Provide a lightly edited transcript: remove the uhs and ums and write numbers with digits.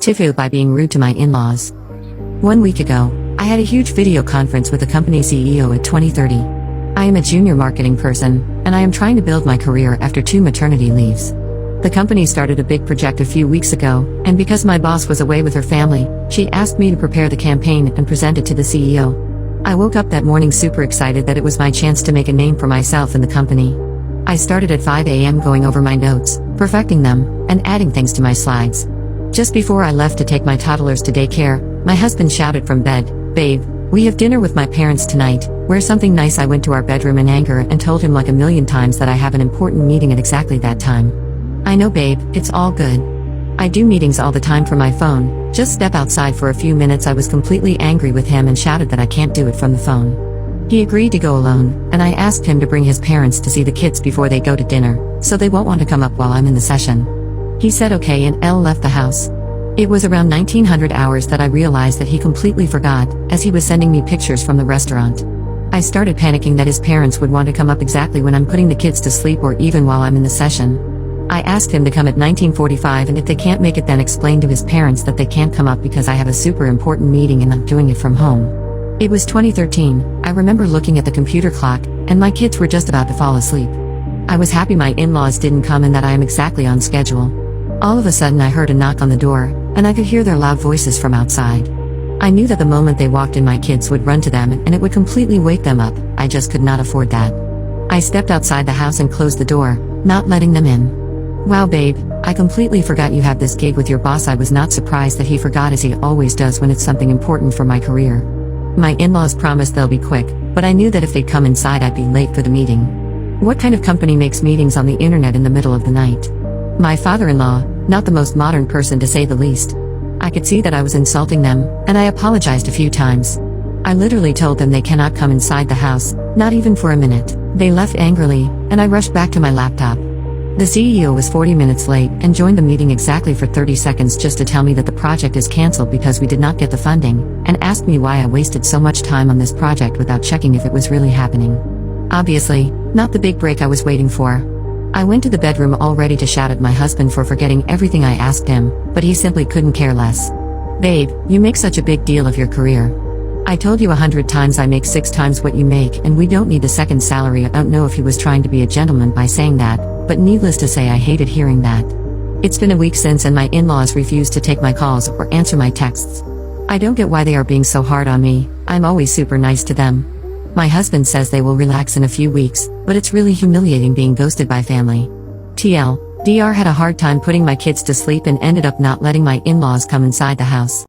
TIFU by being rude to my in-laws. 1 week ago, I had a huge video conference with the company CEO at 2030. I am a junior marketing person, and I am trying to build my career after 2 maternity leaves. The company started a big project a few weeks ago, and because my boss was away with her family, she asked me to prepare the campaign and present it to the CEO. I woke up that morning super excited that it was my chance to make a name for myself in the company. I started at 5 a.m. going over my notes, perfecting them, and adding things to my slides. Just before I left to take my toddlers to daycare, my husband shouted from bed, "Babe, we have dinner with my parents tonight, wear something nice." I went to our bedroom in anger and told him like a million times that I have an important meeting at exactly that time. "I know, babe, it's all good. I do meetings all the time from my phone, just step outside for a few minutes." I was completely angry with him and shouted that I can't do it from the phone. He agreed to go alone, and I asked him to bring his parents to see the kids before they go to dinner, so they won't want to come up while I'm in the session. He said okay and left the house. It was around 1900 hours that I realized that he completely forgot, as he was sending me pictures from the restaurant. I started panicking that his parents would want to come up exactly when I'm putting the kids to sleep or even while I'm in the session. I asked him to come at 19:45, and if they can't make it, then explain to his parents that they can't come up because I have a super important meeting and I'm doing it from home. It was 2013, I remember looking at the computer clock, and my kids were just about to fall asleep. I was happy my in-laws didn't come and that I am exactly on schedule. All of a sudden I heard a knock on the door, and I could hear their loud voices from outside. I knew that the moment they walked in my kids would run to them and it would completely wake them up. I just could not afford that. I stepped outside the house and closed the door, not letting them in. "Wow, babe, I completely forgot you have this gig with your boss." I was not surprised that he forgot, as he always does when it's something important for my career. My in-laws promised they'll be quick, but I knew that if they'd come inside I'd be late for the meeting. What kind of company makes meetings on the internet in the middle of the night? My father-in-law, not the most modern person to say the least. I could see that I was insulting them, and I apologized a few times. I literally told them they cannot come inside the house, not even for a minute. They left angrily, and I rushed back to my laptop. The CEO was 40 minutes late and joined the meeting exactly for 30 seconds just to tell me that the project is cancelled because we did not get the funding, and asked me why I wasted so much time on this project without checking if it was really happening. Obviously, not the big break I was waiting for. I went to the bedroom all ready to shout at my husband for forgetting everything I asked him, but he simply couldn't care less. "Babe, you make such a big deal of your career. I told you 100 times I make 6 times what you make and we don't need the second salary." I don't know if he was trying to be a gentleman by saying that, but needless to say I hated hearing that. It's been a week since and my in-laws refuse to take my calls or answer my texts. I don't get why they are being so hard on me. I'm always super nice to them. My husband says they will relax in a few weeks, but it's really humiliating being ghosted by family. TLDR had a hard time putting my kids to sleep and ended up not letting my in-laws come inside the house.